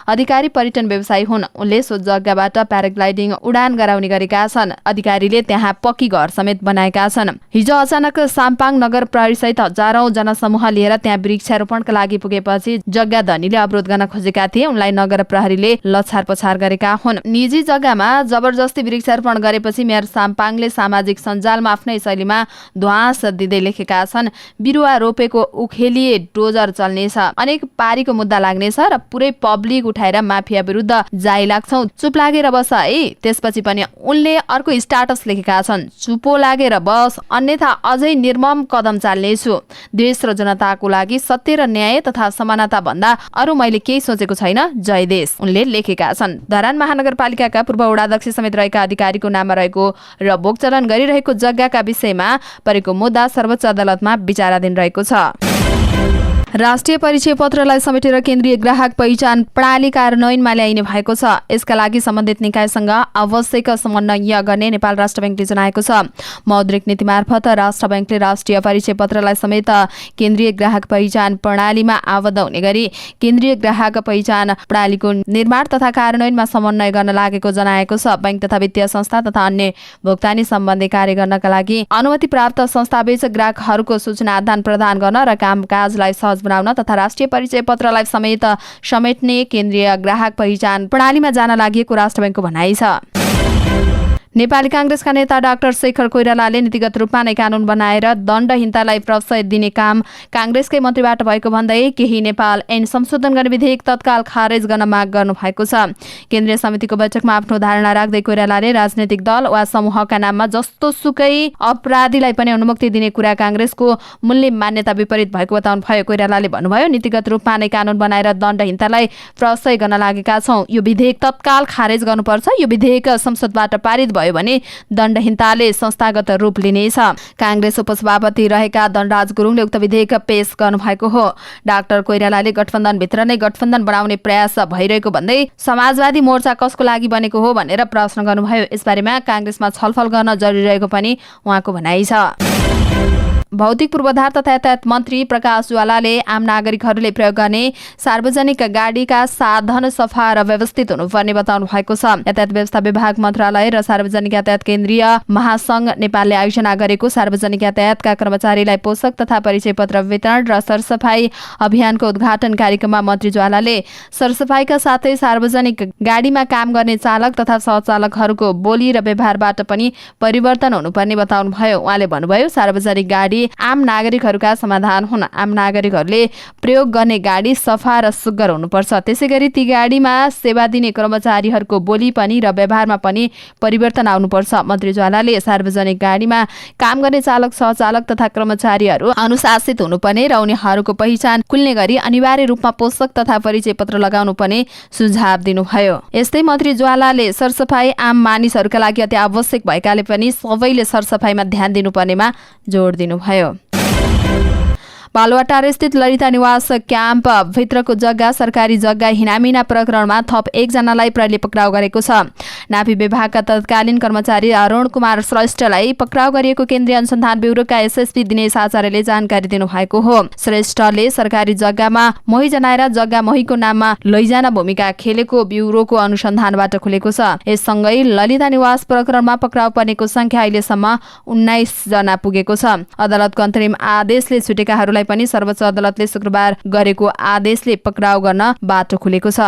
अधिकारी पर्यटन व्यवसायी हुन्। उनले सो जग्गाबाट प्याराग्लाइडिङ उडान गराउने गरेका छन्। अधिकारीले त्यहाँ पक्की घर समेत बनाएका छन्। हिजो अचानक साम्पाङ नगर प्रहरी सहित हजारौं जनसमूह लिएर त्यहाँ वृक्षारोपणका लागि पुगेपछि जग्गा धनीले अवरोध गर्न खोजेका थिए। उनलाई नगर प्रहरीले लछारपछार गरेका हुन्। निजी जग्गामा जबरजस्ती वृक्षारोपण गरेपछि मेयर साम्पाङले सामाजिक सञ्जालमा आफ्नै शैलीमा ध्वास दिँदै लेखेका छन्, बिरुवा रोपेको उखेलिए डोजर चल्नेछ, अनेक पारीको मुद्दा लाग्नेछ र पुरै पब्लिक उठाएर माफिया विरुद्ध जाइ लाग्छौं, चुप लागेर बस है। त्यसपछि पनि उनले अर्को स्टाटस लेखेका छन्, चुपो लागेर बस अन्यथा अझै निर्मम कदम चाल्नेछु। देश र जनताको लागि सत्य र न्याय तथा समानता भन्दा अरु मैले केही सोचेको छैन, जय देश, उनले लेखेका छन्। धरान महानगरपालिकाका पूर्व वडाध्यक्ष समेत रहेका अधिकारीको नाममा रहेको र भोगचलन गरिरहेको जग्गाका विषयमा परेको मुद्दा सर्वोच्च अदालतमा विचाराधीन रहेको छ। राष्ट्रिय परिचय पत्रलाई समेटेर केन्द्रीय ग्राहक पहिचान प्रणाली कार्यान्वयनमा ल्याइने भएको छ। यसका लागि सम्बन्धित निकायसँग आवश्यक समन्वय गर्ने नेपाल राष्ट्र बैंकले जनाएको छ। मौद्रिक नीति मार्फत राष्ट्र बैंकले राष्ट्रिय परिचय पत्रलाई समेत केन्द्रीय ग्राहक पहिचान प्रणालीमा आबद्ध हुने गरी केन्द्रीय ग्राहक पहिचान प्रणालीको निर्माण तथा कार्यान्वयनमा समन्वय गर्न लागेको जनाएको छ। बैंक तथा वित्तीय संस्था तथा अन्य भुक्तानी सम्बन्धी कार्य गर्नका लागि अनुमति प्राप्त संस्थाबीच ग्राहकहरूको सूचना आदान प्रदान गर्न र कामकाजलाई सहज बनाउन तथा राष्ट्रिय परिचय पत्रलाई समेट्ने केन्द्रीय ग्राहक पहिचान प्रणालीमा जान लागि राष्ट्र बैंकको भनाइ छ। नेपाली कांग्रेसका नेता डाक्टर शेखर कोइरालाले नीतिगत रूपमा नै कानून बनाएर दण्डहीनतालाई प्रश्रय दिने काम कांग्रेसकै मन्त्रीबाट भएको भन्दै केही नेपाल ऐन संशोधन गर्ने विधेयक तत्काल खारेज गर्न माग गर्नु भएको छ। केन्द्रीय समितिको बैठकमा आफ्नो धारणा राख्दै कोइरालाले राजनैतिक दल वा समूहका नाममा जस्तो सुकै अपराधीलाई पनि अनुमति दिने कुरा कांग्रेसको मूल्य मान्यता विपरीत भएको बताउनु भयो। कोइरालाले भन्नुभयो, नीतिगत रूपमा नै कानून बनाएर दण्डहीनतालाई प्रश्रय गर्न लागेका छौं। यो विधेयक तत्काल खारेज गर्नुपर्छ। यो विधेयक संसदबाट पारित भयो भने दण्डहीनताले संस्थागत रूप लिनेछ। कांग्रेस उपसभापति रहेका धनराज गुरुङले उक्त विधेयक पेश गर्नुभएको हो। डाक्टर कोइरालाले गठबन्धनभित्र नै गठबन्धन बनाउने प्रयास भइरहेको भन्दै समाजवादी मोर्चा कसको लागि बनेको हो भनेर प्रश्न गर्नुभयो। यसबारेमा कांग्रेसमा छलफल गर्न जरुरी रहेको पनि उहाँको भनाइ छ। भौतिक पूर्वाधार तथा यातायात मन्त्री प्रकाश ज्वालाले आम नागरिकहरूले प्रयोग गर्ने सार्वजनिक गाडीका साधन सफा र व्यवस्थित हुनुपर्ने बताउनु भएको छ। यातायात व्यवस्था विभाग मन्त्रालय र सार्वजनिक यातायात केन्द्रीय महासंघ नेपालले आयोजना गरेको सार्वजनिक यातायातका कर्मचारीलाई पोषक तथा परिचय पत्र वितरण र सरसफाई अभियानको उद्घाटन कार्यक्रममा मन्त्री ज्वालाले सरसफाईका साथै सार्वजनिक गाडीमा काम गर्ने चालक तथा सहचालकहरूको बोली र व्यवहारबाट पनि परिवर्तन हुनुपर्ने बताउनु भयो। उहाँले भन्नुभयो, सार्वजनिक गाडी आम नागरिकहरूका समाधान हुन्। आम नागरिकहरूले प्रयोग गर्ने गाडी सफा र सुग्घर हुनुपर्छ। त्यसैगरी ती गाडीमा सेवा दिने कर्मचारीहरूको बोली पनि र व्यवहारमा पनि परिवर्तन आउनुपर्छ। मन्त्री ज्वालाले सार्वजनिक गाडीमा काम गर्ने चालक सहचालक तथा कर्मचारीहरू अनुशासित हुनुपर्ने र उनीहरूको पहिचान खुल्ने गरी अनिवार्य रूपमा पोषक तथा परिचय पत्र लगाउनु पर्ने सुझाव दिनुभयो। यस्तै मन्त्री ज्वालाले सरसफाई आम मानिसहरूका लागि अति आवश्यक भएकाले पनि सबैले सरसफाईमा ध्यान दिनुपर्नेमा जोड दिनुभयो। बालुवाटार स्थित ललिता निवास क्याम्प भित्रको जग्गा सरकारी जग्गा हिनामिना प्रकरणमा थप 1 जनालाई प्रहरीले पक्राउ गरेको छ। नापी विभागका तत्कालीन कर्मचारी अरुण कुमार श्रेष्ठलाई पक्राउ गरिएको केन्द्रीय अनुसन्धान ब्युरोका एसएसपी दिनेश आचार्यले जानकारी दिनुभएको हो। श्रेष्ठले सरकारी जग्गामा मोही जनाएर जग्गा मोहीको नाममा लैजान भूमिका खेलेको ब्युरोको अनुसन्धानबाट खुलेको छ। यससँगै ललिता निवास प्रकरणमा पक्राउ पर्नेको संख्या अहिलेसम्म 19 जना पुगेको छ। अदालतको अन्तरिम आदेशले छुटेकाहरूलाई पनि सर्वोच्च अदालतले शुक्रबार गरेको आदेशले पक्राउ गर्न बाटो खुलेको छ।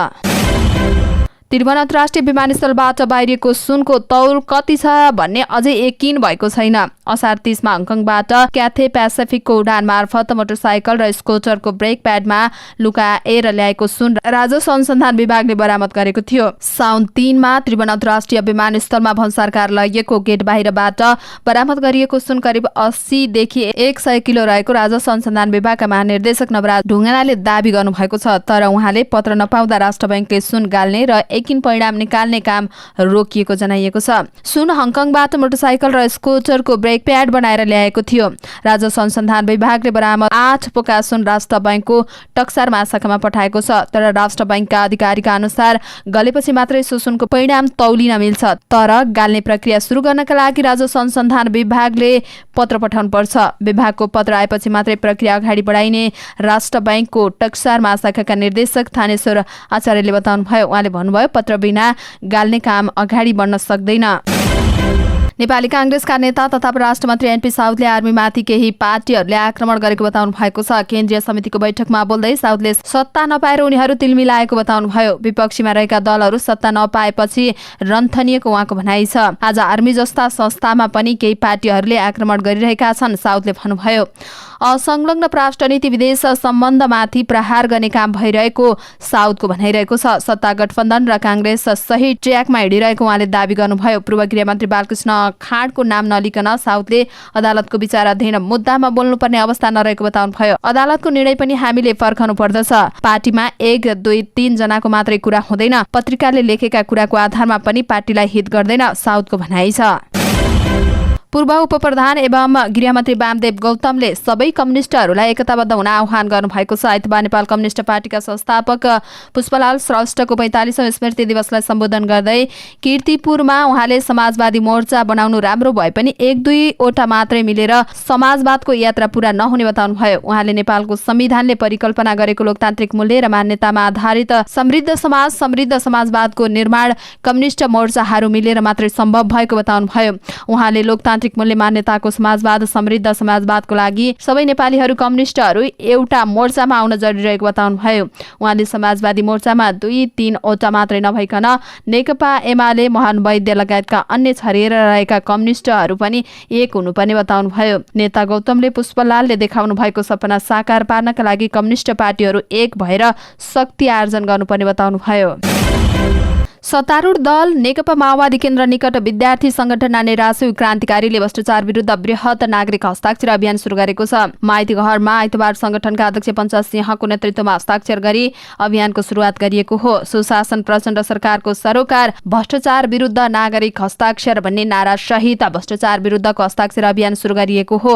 त्रिभुवन अन्तर्राष्ट्रिय विमानस्थलबाट बाहिरिएको सुनको तौल कति छ भन्ने अझै यकिन भएको छैन। असार 30 मा हङकङबाट क्याथे पेसिफिकको उडान मार्फत मोटरसाइकल र स्कुटरको ब्रेक प्याडमा लुकाएर ल्याएको सुन राजस्व अनुसन्धान विभागले बरामद गरेको थियो। साउन 3 मा त्रिभुवन अन्तर्राष्ट्रिय विमानस्थलमा भन्सारकार लगिएको गेट बाहिरबाट बरामद गरिएको सुन करिब 80 देखि 100 किलो रहेको राजस्व अनुसन्धान विभागका महानिर्देशक नवराज ढुङ्गानाले दाबी गर्नुभएको छ। तर उहाँले पत्र नपाउँदा राष्ट्र बैंकले सुन गाल्ने र एकिन परिणाम निकाल्ने काम रोकिएको जनाइएको छ। सुन हङकङबाट मोटरसाइकल र स्कुटरको ब्रेक प्याड बनाएर ल्याएको थियो। राजस्व अनुसन्धान विभागले बरामद 8 पोका सुन राष्ट्र बैंकको टक्सार महाशाखामा पठाएको छ। तर राष्ट्र बैंकका अधिकारीका अनुसार गलेपछि मात्रै सो सुनको परिणाम तौलिन मिल्छ। तर गाल्ने प्रक्रिया सुरु गर्नका लागि राजस्व अनुसन्धान विभागले पत्र पठाउनु पर्छ। विभागको पत्र आएपछि मात्रै प्रक्रिया अगाडि बढाइने राष्ट्र बैंकको टक्सार महाशाखाका निर्देशक थानेश्वर आचार्यले बताउनु भयो। उहाँले भन्नुभयो, पत्र बिना गाल्ने काम अगाडि बढ्न सक्दैन। नेपाली कांग्रेसका नेता तथा परराष्ट्र मन्त्री एनपी साउदले आर्मीमाथि केही पार्टीहरूले आक्रमण गरेको बताउनु भएको छ। केन्द्रीय समितिको बैठकमा बोल्दै साउदले सत्ता नपाएर उनीहरू तिलमिलाएको बताउनु भयो। विपक्षीमा रहेका दलहरू सत्ता नपाएपछि रन्थनिएको उहाँको भनाइ छ। आज आर्मी जस्ता संस्थामा पनि केही पार्टीहरूले आक्रमण गरिरहेका छन्। साउदले भन्नुभयो, असंलग्न राष्ट्रनीति विदेश सम्बन्धमाथि प्रहार गर्ने काम भइरहेको साउदको भनाइरहेको छ। सत्ता गठबन्धन र कांग्रेस सही ट्र्याकमा हिँडिरहेको उहाँले दाबी गर्नुभयो। पूर्व गृहमन्त्री बालकृष्ण खाँडको नाम नलिकन साउदले अदालतको विचाराधीन मुद्दामा बोल्नुपर्ने अवस्था नरहेको बताउनु भयो। अदालतको निर्णय पनि हामीले फर्कनु पर्दछ। पार्टीमा 1, 2, 3 जनाको मात्रै कुरा हुँदैन। पत्रिकाले लेखेका कुराको आधारमा पनि पार्टीलाई हित गर्दैन, साउदको भनाइ छ। पूर्व उपप्रधान एवं गृहमन्त्री वामदेव गौतमले सबै कम्युनिस्टहरूलाई एकताबद्ध हुन आह्वान गर्नुभएको छ। आइतबार नेपाल कम्युनिस्ट पार्टीका संस्थापक पुष्पलाल श्रेष्ठको 45औं स्मृति दिवसलाई सम्बोधन गर्दै कीर्तिपुरमा उहाँले समाजवादी मोर्चा बनाउनु राम्रो भए पनि 1-2 मात्रै मिलेर समाजवादको यात्रा पूरा नहुने बताउनुभयो। उहाँले नेपालको संविधानले परिकल्पना गरेको लोकतान्त्रिक मूल्य र मान्यतामा आधारित समृद्ध समाज समृद्ध समाजवादको निर्माण कम्युनिस्ट मोर्चाहरू मिलेर मात्रै सम्भव भएको बताउनुभयो। उहाँले लोकतान्त्रिक मूल्य मान्यताको समाजवाद समृद्ध समाजवादको लागि सबै नेपालीहरू कम्युनिस्टहरू एउटा मोर्चामा आउन जरुरी रहेको बताउनुभयो। उहाँले समाजवादी मोर्चामा 2-3 मात्रै नभइकन नेकपा एमाले मोहन वैद्य लगायतका अन्य छरिएर रहेका कम्युनिस्टहरू पनि एक हुनुपर्ने बताउनुभयो। नेता गौतमले पुष्पलालले देखाउनु भएको सपना साकार पार्नका लागि कम्युनिस्ट पार्टीहरू एक भएर शक्ति आर्जन गर्नुपर्ने बताउनुभयो। सत्तारूढ दल नेकपा माओवादी केन्द्र निकट विद्यार्थी संगठन नेरासु क्रान्तिकारीले भ्रष्टाचार विरुद्ध बृहत नागरिक हस्ताक्षर अभियान सुरु गरेको छ। माइतीघरमा आइतबार संगठनका अध्यक्ष पञ्चाल सिंहको नेतृत्वमा हस्ताक्षर गरी अभियानको सुरुवात गरिएको हो। सुशासन प्रचण्ड सरकारको सरोकार भ्रष्टाचार विरुद्ध नागरिक हस्ताक्षर भन्ने नारा सहित भ्रष्टाचार विरुद्धको हस्ताक्षर अभियान सुरु गरिएको हो।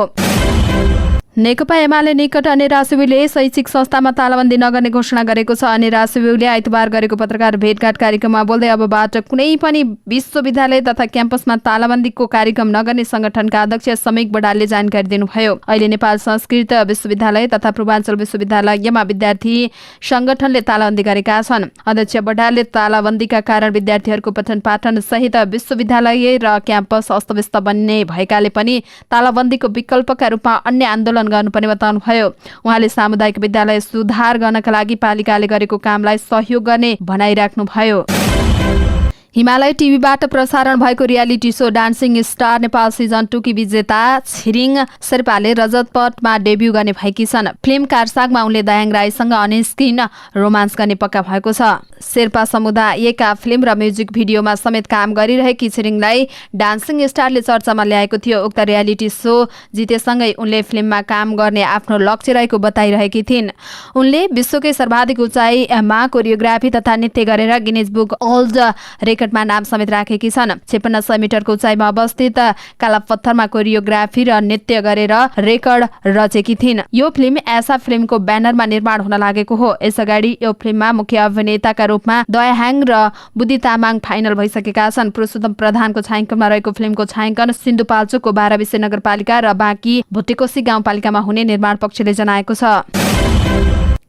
नेकपा एमाले निकट नेरासुले शैक्षिक संस्थामा तालाबन्दी नगर्ने घोषणा गरेको छ। नेरासुले आइतबार गरेको पत्रकार भेटघाट कार्यक्रममा बोल्दै अबबाट कुनै पनि विश्वविद्यालय तथा क्याम्पसमा तालाबन्दीको कार्यक्रम नगर्ने संगठनका अध्यक्ष समीक बडालले जानकारी दिनुभयो। अहिले नेपाल संस्कृत विश्वविद्यालय तथा पूर्वाञ्चल विश्वविद्यालयमा विद्यार्थी संगठनले तालाबन्दी गरेका छन्। अध्यक्ष बडालले तालाबन्दीका कारण विद्यार्थीहरूको पठन पाठन सहित विश्वविद्यालय र क्याम्पस अस्तव्यस्त बन्ने भएकाले पनि तालाबन्दीको विकल्पका रूपमा अन्य आन्दोलन गर्नुपर्ने बताउनुभयो। उहाँले सामुदायिक विद्यालय सुधार गर्नका लागि पालिकाले गरेको कामलाई सहयोग गर्ने भनाइराख्नुभयो। हिमालय टिभीबाट प्रसारण भएको reality show dancing star Nepal season 2 की विजेता छिरिङ शेर्पाले रजत पटमा डेब्यू गर्ने भएकी छन्। फिल्म कारसागमा उनले दयाङ राईसँग अनस्क्रिन रोमान्स गर्ने पक्का भएको छ। शेर्पा समुदायका फिल्म र म्युजिक भिडियोमा समेत काम गरिरहेकी छिरिङलाई डान्सिङ स्टारले चर्चामा ल्याएको थियो। उक्त रियालिटी शो जितेसँगै उनले फिल्ममा काम गर्ने आफ्नो लक्ष्य रहेको बताइरहेकी थिइन्। उनले विश्वकै सर्वाधिक उचाइमा कोरियोग्राफी तथा नृत्य गरेर गिनिज बुक वर्ल्ड रेकर्डमा नाम समेत राखेकी छन्। 5600 मिटरको उचाइमा अवस्थित काला पत्थरमा कोरियोग्राफी र नृत्य गरेर रेकर्ड रचेकी थिइन्। यो फिल्म ऐसा फिल्मको ब्यानरमा निर्माण हुन लागेको हो। यसअगाडि यो फिल्ममा मुख्य अभिनेताका रूपमा दयाहाङ र बुद्धि तामाङ फाइनल भइसकेका छन्। पुरुषोत्तम प्रधानको छायाङ्कनमा रहेको फिल्मको छायाङ्कन सिन्धुपाल्चोकको 12 विषय नगरपालिका र बाँकी भुटेकोसी गाउँपालिकामा हुने निर्माण पक्षले जनाएको छ।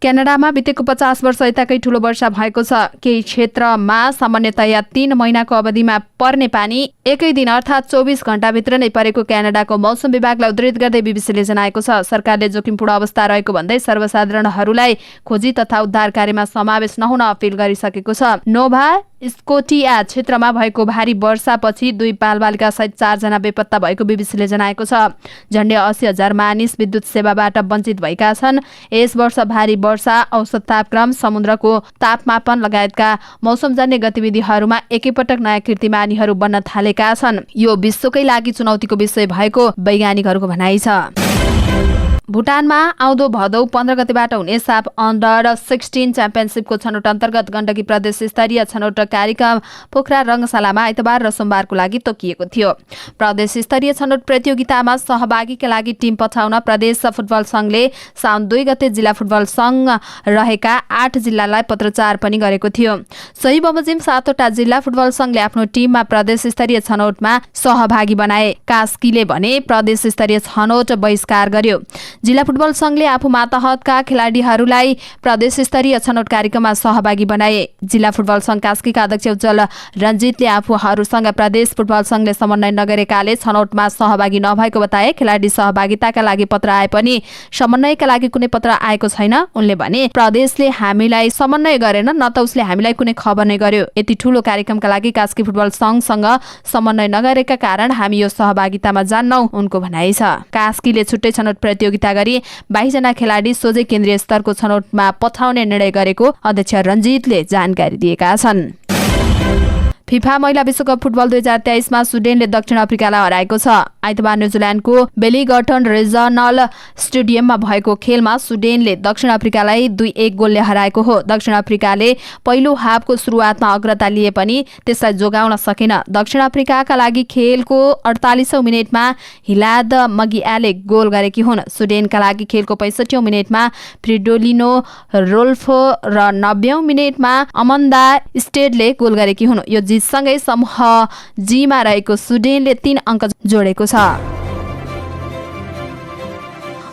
क्यानाडामा बितेको 50 वर्ष यताकै ठूलो वर्षा भएको छ। केही क्षेत्रमा सामान्यतया 3 महिनाको अवधिमा पर्ने पानी एकै दिन अर्थात् 24 घण्टाभित्र नै परेको क्यानाडाको मौसम विभागलाई उद्धृत गर्दै बीबीसीले जनाएको छ। सरकारले जोखिमपूर्ण अवस्था रहेको भन्दै सर्वसाधारणहरूलाई खोजी तथा उद्धार कार्यमा समावेश नहुन अपिल गरिसकेको छ। नोभा स्कोटिया क्षेत्रमा भएको भारी वर्षापछि 2 बालबालिका सहित 4 जना बेपत्ता भएको बीबीसीले जनाएको छ। झण्डै 80,000 मानिस विद्युत सेवाबाट वञ्चित भएका छन्। यस वर्ष भारी वर्षा औसत तापक्रम समुद्रको तापमापन लगायतका मौसमजन्य गतिविधिहरूमा एकैपटक नयाँ कीर्तिमानीहरू बन्न थालेका छन्। यो विश्वकै लागि चुनौतीको विषय भएको वैज्ञानिकहरूको भनाइ छ। भुटानमा आउँदो भदौ 15 गतेबाट हुने साफ अन्डर 16 च्याम्पियनसिपको छनौट अन्तर्गत गण्डकी प्रदेश स्तरीय छनौट कार्यक्रम पोखरा रङ्गशालामा आइतबार र सोमबारको लागि तोकिएको थियो। प्रदेश स्तरीय छनौट प्रतियोगितामा सहभागीका लागि टिम पठाउन प्रदेश फुटबल संघले साउन 2 गते जिल्ला फुटबल संघ रहेका 8 जिल्लालाई पत्रचार पनि गरेको थियो। सही बमोजिम 7वटा जिल्ला फुटबल संघले आफ्नो टिममा प्रदेश स्तरीय छनौटमा सहभागी बनाए। कास्कीले भने प्रदेश स्तरीय छनौट बहिष्कार गर्यो। जिल्ला फुटबल संघले आफू मातहतका खेलाडीहरूलाई प्रदेश स्तरीय छनौट कार्यक्रममा सहभागी बनाए। जिल्ला फुटबल संघ कास्कीका अध्यक्ष उज्जवल रञ्जितले आफूहरूसँग प्रदेश फुटबल संघले समन्वय नगरेकाले छनौटमा सहभागी नभएको बताए। खेलाडी सहभागिताका लागि पत्र आए पनि समन्वयका लागि कुनै पत्र आएको छैन। उनले भने प्रदेशले हामीलाई समन्वय गरेन, न त उसले हामीलाई कुनै खबर नै गर्यो। यति ठूलो कार्यक्रमका लागि कास्की फुटबल संघसँग समन्वय नगरेका कारण हामी यो सहभागितामा जान्नौ, उनको भनाइ छ। कास्कीले छुट्टै छनौट प्रतियोगिता गरी 22 जना खेलाडी सोझै केन्द्रीय स्तरको छनौटमा पठाउने निर्णय गरेको अध्यक्ष रञ्जितले जानकारी दिएका छन्। फिफा महिला विश्वकप फुटबल 2023 मा स्विडेनले दक्षिण अफ्रिकालाई हराएको छ। आइतबार न्युजिल्यान्डको बेलिगटन रिजनल स्टेडियममा भएको खेलमा स्विडेनले दक्षिण अफ्रिकालाई 2-1 गोलले हराएको हो। दक्षिण अफ्रिकाले पहिलो हाफको सुरुवातमा अग्रता लिए पनि त्यसलाई जोगाउन सकेन। दक्षिण अफ्रिकाका लागि खेलको 48औं मिनेटमा हिलाद मगियाले गोल गरेकी हुन्। स्विडेनका लागि खेलको 65औं मिनेटमा फ्रिडोलिनो रोल्फो र 90औं मिनेटमा अमन्दा स्टेडले गोल गरेकी हुन्। यो जितसँगै समूह जीमा रहेको स्विडेनले 3 अङ्क जोडेको छ।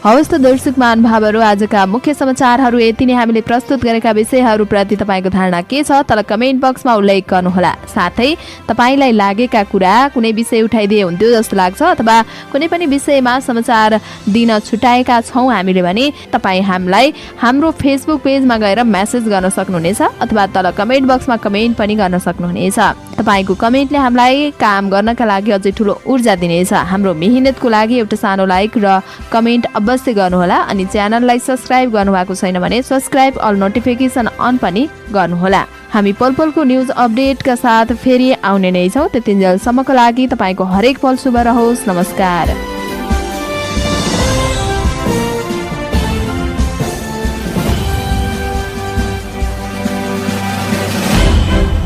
हवस् त दर्शक महानुभावहरू, आजका मुख्य समाचारहरू यति नै। हामीले प्रस्तुत गरेका विषयहरूप्रति तपाईँको धारणा के छ तल कमेन्ट बक्समा उल्लेख गर्नुहोला। साथै तपाईँलाई लागेका कुरा कुनै विषय उठाइदिए हुन्थ्यो जस्तो लाग्छ अथवा कुनै पनि विषयमा समाचार दिन छुटाएका छौँ हामीले भने तपाईँ हामीलाई हाम्रो फेसबुक पेजमा गएर मेसेज गर्न सक्नुहुनेछ अथवा तल कमेन्ट बक्समा कमेन्ट पनि गर्न सक्नुहुनेछ। तपाईँको कमेन्टले हामीलाई काम गर्नका लागि अझै ठुलो ऊर्जा दिनेछ। हाम्रो मेहनतको लागि एउटा सानो लाइक र कमेन्ट अवश्य गर्नुहोला। अनि च्यानललाई सब्स्क्राइब गर्नुभएको छैन भने सब्स्क्राइब अल नोटिफिकेसन अन पनि गर्नुहोला। हामी पलपलको न्युज अपडेटका साथ फेरि आउने नै छौँ। त्यतिन्जेलसम्मको लागि तपाईँको हरेक पल शुभ रहोस्। नमस्कार।